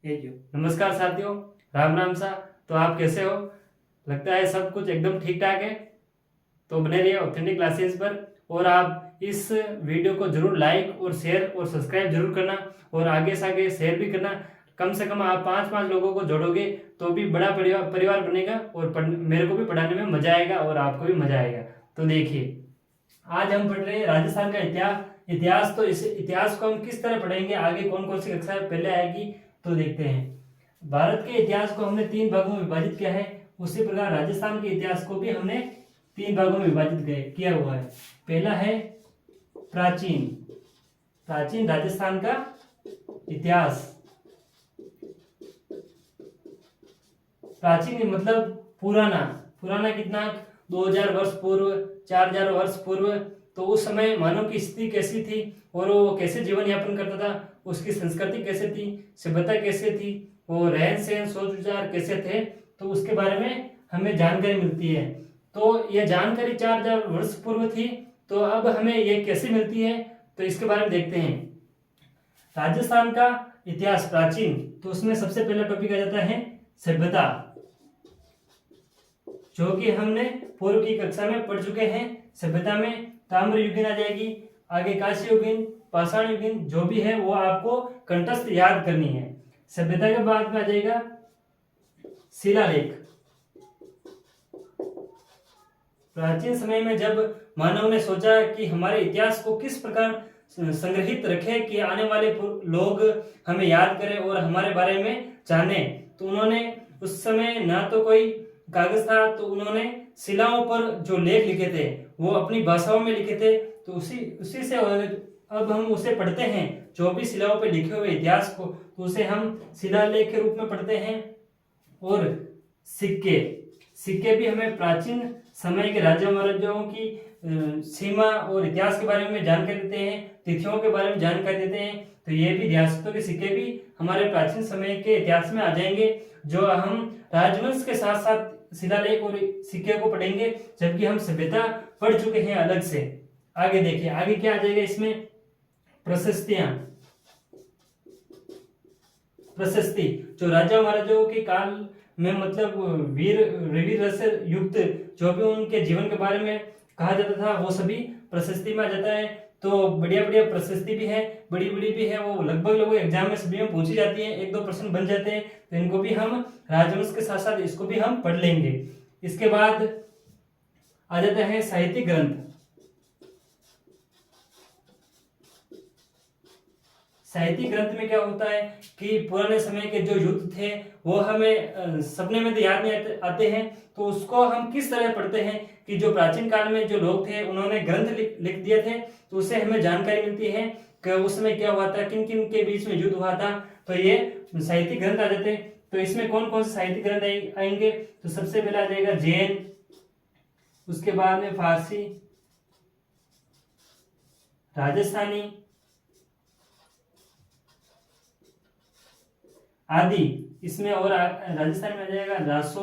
नमस्कार साथियों, राम राम सा। तो आप कैसे हो? लगता है सब कुछ एकदम ठीक ठाक है। तो बने रहिए ऑथेंटिक क्लासेस पर। और आप इस वीडियो को जरूर लाइक और शेयर और सब्सक्राइब जरूर करना, और आगे से आगे शेयर भी करना। कम से कम आप 5-5 लोगों को जोड़ोगे तो भी बड़ा परिवार बनेगा, और मेरे को भी पढ़ाने में मजा आएगा और आपको भी मजा आएगा। तो देखिए, आज हम पढ़ रहे हैं राजस्थान का इतिहास। तो इस इतिहास को हम किस तरह पढ़ेंगे, आगे कौन कौन सी कक्षा पहले आएगी, तो देखते हैं। भारत के इतिहास को हमने 3 भागों में विभाजित किया है। उसी प्रकार राजस्थान के इतिहास को भी हमने 3 भागों में विभाजित किया हुआ है। पहला है प्राचीन प्राचीन राजस्थान का इतिहास। प्राचीन मतलब पुराना। पुराना कितना? 2000 वर्ष पूर्व, 4000 वर्ष पूर्व। तो उस समय मानव की स्थिति कैसी थी और वो कैसे जीवन यापन करता था, उसकी संस्कृति कैसे थी, सभ्यता कैसे थी, वो रहन सहन सोच विचार कैसे थे, तो उसके बारे में हमें जानकारी मिलती है। तो यह जानकारी 4000 वर्ष पूर्व थी, तो अब हमें यह कैसे मिलती है, तो इसके बारे में देखते हैं। राजस्थान का इतिहास प्राचीन, तो उसमें सबसे पहला टॉपिक आ जाता है सभ्यता, जो कि हमने पूर्व की कक्षा में पढ़ चुके हैं। सभ्यता में ताम्र युगीन आ जाएगी, आगे कांस्य युगीन, पाषाण युगीन, जो भी है वो आपको कंठस्थ याद करनी है। सभ्यता के बाद में आ जाएगा शिलालेख। प्राचीन समय में जब मानव ने सोचा कि हमारे इतिहास को किस प्रकार संग्रहित रखे कि आने वाले लोग हमें याद करें और हमारे बारे में जाने, तो उन्होंने उस समय ना तो कोई कागज था, तो उन्होंने शिलाओं पर जो लेख लिखे थे वो अपनी भाषाओं में लिखे थे। तो उसी से अब हम उसे पढ़ते हैं, जो भी शिलाओं पर लिखे हुए इतिहास को, तो उसे हम शिलालेख के रूप में पढ़ते हैं। और सिक्के सिक्के भी हमें प्राचीन समय के राजा महाराजाओं की सीमा और इतिहास के बारे में जानकारी देते हैं, तिथियों के बारे में जानकारी देते हैं। तो ये भी रियासतों के सिक्के भी हमारे प्राचीन समय के इतिहास में आ जाएंगे, जो हम राजवंश के साथ साथ शिलालेख और सिक्के को पढ़ेंगे, जबकि हम सभ्यता पढ़ चुके हैं अलग से। आगे देखिए, आगे क्या आ जाएगा इसमें? प्रशस्तियां। प्रशस्ति जो राजा महाराजाओं के काल में, मतलब वीर रस युक्त जो भी उनके जीवन के बारे में कहा जाता था, वो सभी प्रशस्ति में आ जाता है। तो बढ़िया बढ़िया प्रशस्ति भी है, बड़ी बड़ी भी है, वो लगभग एग्जाम में सभी में पूछी जाती है, 1-2 प्रश्न बन जाते हैं। तो इनको भी हम राजवंश के साथ साथ इसको भी हम पढ़ लेंगे। इसके बाद आ जाता है साहित्यिक ग्रंथ। साहित्यिक ग्रंथ में क्या होता है कि पुराने समय के जो युद्ध थे वो हमें सपने में तो याद नहीं आते हैं, तो उसको हम किस तरह पढ़ते हैं कि जो प्राचीन काल में जो लोग थे उन्होंने ग्रंथ लिख दिए थे, तो उससे हमें जानकारी मिलती है कि उस समय क्या हुआ था, किन किन के बीच में युद्ध हुआ था। तो ये साहित्यिक ग्रंथ आ जाते हैं। तो इसमें कौन कौन से साहित्यिक ग्रंथ आएंगे? तो सबसे पहले आ जाएगा जैन, उसके बाद में फारसी, राजस्थानी आदि। इसमें और राजस्थान में आ जाएगा रासो।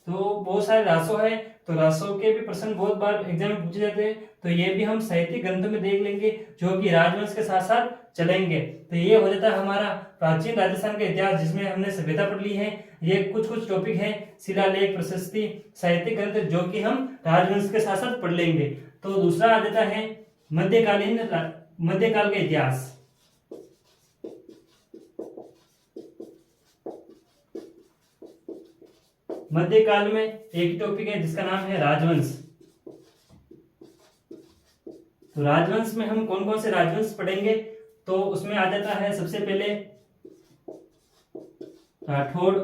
तो बहुत सारे रासो है, तो रासो के भी प्रश्न बहुत बार एग्जाम में पूछे जाते हैं। तो ये भी हम साहित्यिक ग्रंथ में देख लेंगे, जो कि राजवंश के साथ साथ चलेंगे। तो ये हो जाता है हमारा प्राचीन राजस्थान का इतिहास, जिसमें हमने सभ्यता पढ़ ली है। ये कुछ टॉपिक है, शिलालेख, प्रशस्ति, साहित्यिक ग्रंथ, जो कि हम राजवंश के साथ साथ पढ़ लेंगे। तो दूसरा आ जाता है मध्यकाल का इतिहास। मध्यकाल में एक टॉपिक है जिसका नाम है राजवंश। तो राजवंश में हम कौन कौन से राजवंश पढ़ेंगे? तो उसमें आ जाता है सबसे पहले राठौड़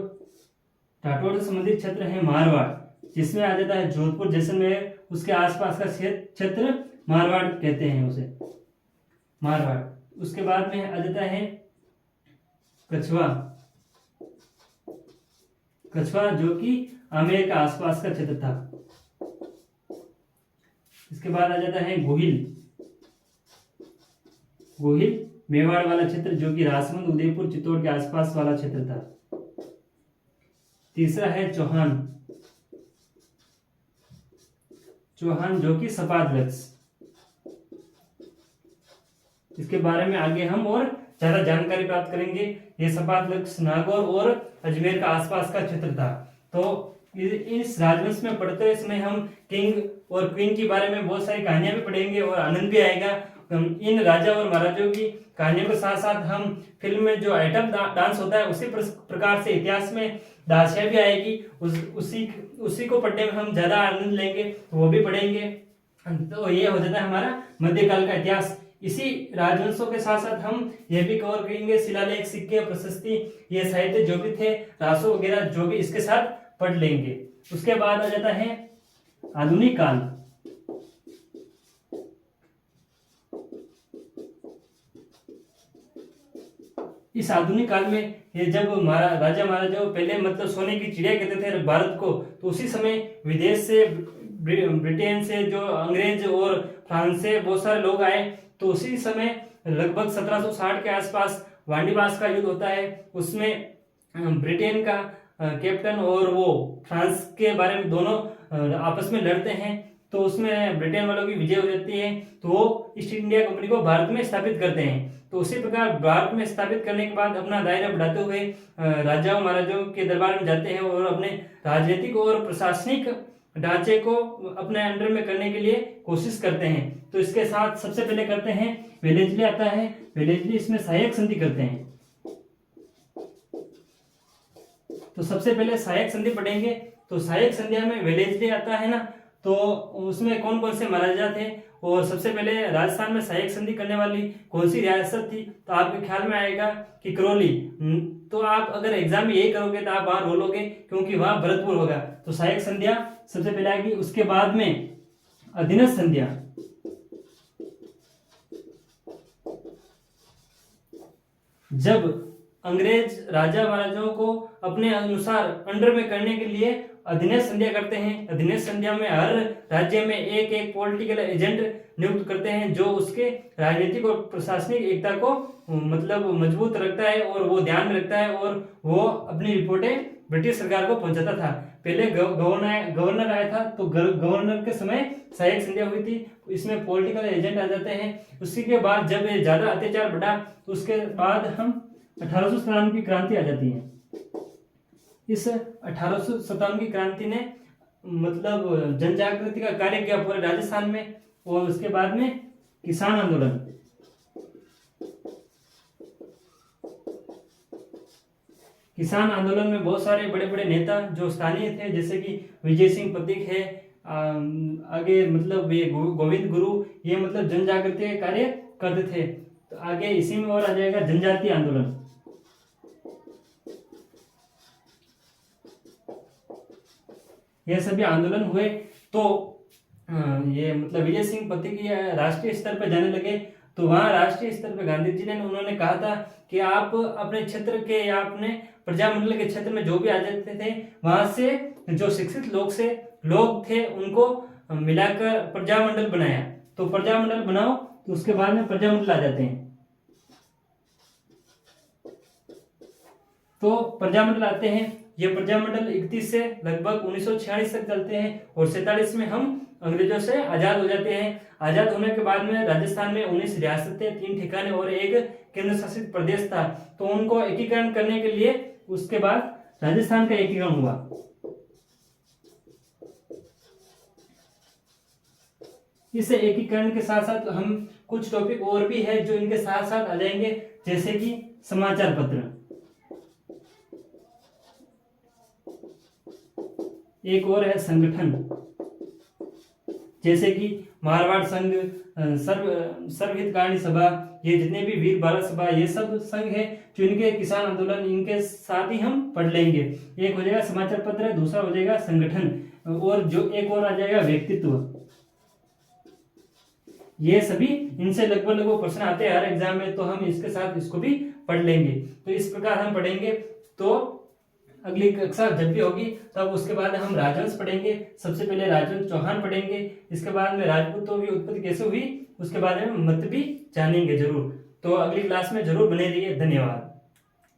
से संबंधित क्षेत्र है मारवाड़, जिसमें आ जाता है जोधपुर, जैसलमेर, उसके आसपास का क्षेत्र मारवाड़ कहते हैं उसे, मारवाड़। उसके बाद में आ जाता है कछवा, जो कि आमेर का आसपास का क्षेत्र था। इसके बाद आ जाता है गोहिल मेवाड़ वाला क्षेत्र, जो कि राजसमंद, उदयपुर, चित्तौड़ के आसपास वाला क्षेत्र था। तीसरा है चौहान, जो कि सपाद वृक्ष। इसके बारे में आगे हम और ज्यादा जानकारी प्राप्त करेंगे। ये सपाट नागौर और अजमेर का आसपास का क्षेत्र था। तो इस राजवंश में पढ़ते हुए समय हम किंग और क्वीन के बारे में बहुत सारी कहानियां भी पढ़ेंगे और आनंद भी आएगा। इन राजा और महाराजाओं की कहानियों के साथ साथ हम फिल्म में जो आइटम डांस होता है उसी प्रकार से इतिहास में दासियां भी आएगी, उसी को पढ़ने में हम ज्यादा आनंद लेंगे, तो वो भी पढ़ेंगे। तो ये हो जाता है हमारा मध्यकाल का इतिहास। इसी राजवंशों के साथ साथ हम ये भी कवर करेंगे शिलालेख, सिक्के, प्रशस्ति, ये साहित्य जो भी थे, रासो वगैरह जो भी इसके साथ पढ़ लेंगे। उसके बाद आ जाता है आधुनिक काल। इस आधुनिक काल में ये जब राजा महाराजा पहले मतलब सोने की चिड़िया कहते थे भारत को, तो उसी समय विदेश से ब्रिटेन से जो अंग्रेज और फ्रांस से बहुत सारे लोग आए। तो उसी समय लगभग 1760 के आसपास वांडीबास का युद्ध होता है। उसमें ब्रिटेन का कैप्टन और वो फ्रांस के बारे में दोनों आपस में लड़ते हैं। तो उसमें ब्रिटेन वालों की विजय हो जाती है। तो वो ईस्ट इंडिया कंपनी को भारत में स्थापित करते हैं। तो उसी प्रकार भारत में स्थापित करने के बाद अपना दायरा बढ़ाते हुए राजाओं महाराजाओं के दरबार में जाते हैं और अपने राजनीतिक और प्रशासनिक ढांचे को अपने अंडर में करने के लिए कोशिश करते हैं। तो इसके साथ सबसे पहले करते हैं वेलेस्ली आता है। वेलेस्ली इसमें सहायक संधि करते हैं। तो सबसे पहले सहायक संधि पढ़ेंगे। तो सहायक संधिया में वेलेस्ली आता है ना, तो उसमें कौन कौन से महाराजा थे और सबसे पहले राजस्थान में सहायक संधि करने वाली कौन सी रियासत थी, तो आपके ख्याल में आएगा कि करौली। तो आप अगर एग्जाम में यही करोगे तो आप वहां रोलोगे, क्योंकि वहां भरतपुर होगा। तो सहायक संधिया सबसे पहले आएगी। उसके बाद में अधीनस्थ संधिया। जब अंग्रेज राजा महाराजाओं को अपने अनुसार अंडर में करने के लिए अधीनस्थ संधिया करते हैं। अधीनस्थ संधिया में हर राज्य में एक एक पॉलिटिकल एजेंट नियुक्त करते हैं जो उसके राजनीतिक और प्रशासनिक एकता को मतलब मजबूत रखता है और वो ध्यान में रखता है और वो अपनी रिपोर्टें ब्रिटिश सरकार को पहुंचाता था। पहले गवर्नर आया था, तो गवर्नर के समय सहायक संधिया हुई थी। इसमें पॉलिटिकल एजेंट आ जाते हैं। उसी के बाद जब ज्यादा अत्याचार बढ़ा तो उसके बाद हम 1857 की क्रांति आ जाती है। इस 1857 की क्रांति ने मतलब जन जागृति का कार्य किया पूरे राजस्थान में। और उसके बाद में किसान आंदोलन। किसान आंदोलन में बहुत सारे बड़े बड़े नेता जो स्थानीय थे, जैसे कि विजय सिंह पथिक है, आगे मतलब ये गोविंद गुरु, ये मतलब जन जागृति के कार्य करते थे। तो आगे इसी में और आ जाएगा जनजातीय आंदोलन। ये सभी आंदोलन हुए। तो ये मतलब विजय सिंह पथिक राष्ट्रीय स्तर पर जाने लगे। तो वहां राष्ट्रीय स्तर पर गांधी जी ने उन्होंने कहा था कि आप अपने क्षेत्र के या अपने प्रजामंडल के क्षेत्र में जो भी आ जाते थे, वहां से जो शिक्षित लोग थे उनको मिलाकर प्रजामंडल बनाया। तो प्रजामंडल बनाओ, तो उसके बाद में प्रजामंडल आ जाते हैं। तो प्रजामंडल आते हैं। ये प्रजामंडल 31 से लगभग 1946 तक चलते हैं और 47 में हम अंग्रेजों से आजाद हो जाते हैं। आजाद होने के बाद में राजस्थान में 19 रियासतें, 3 ठिकाने और एक केंद्र शासित प्रदेश था। तो उनको एकीकरण करने के लिए उसके बाद राजस्थान का एकीकरण हुआ। इस एकीकरण के साथ साथ हम कुछ टॉपिक और भी है जो इनके साथ साथ आ जाएंगे, जैसे कि समाचार पत्र। एक और है संगठन, जैसे कि मारवाड़ संघ, सर्वहितकारी सभा, ये जितने भी वीर भारत सभा, ये सब संघ है जो इनके किसान आंदोलन इनके साथ ही हम पढ़ लेंगे। एक हो जाएगा समाचार पत्र, दूसरा हो जाएगा संगठन, और जो एक और आ जाएगा व्यक्तित्व। ये सभी इनसे लगभग प्रश्न आते हैं हर एग्जाम में, तो हम इसके साथ इसको भी पढ़ लेंगे। तो इस प्रकार हम पढ़ेंगे। तो अगली कक्षा जब भी होगी तब उसके बाद हम राजवंश पढ़ेंगे। सबसे पहले राजवंश चौहान पढ़ेंगे, इसके बाद में राजपूतों की उत्पत्ति कैसे हुई, उसके बाद में मत भी जानेंगे जरूर। तो अगली क्लास में जरूर बने रहिए। धन्यवाद।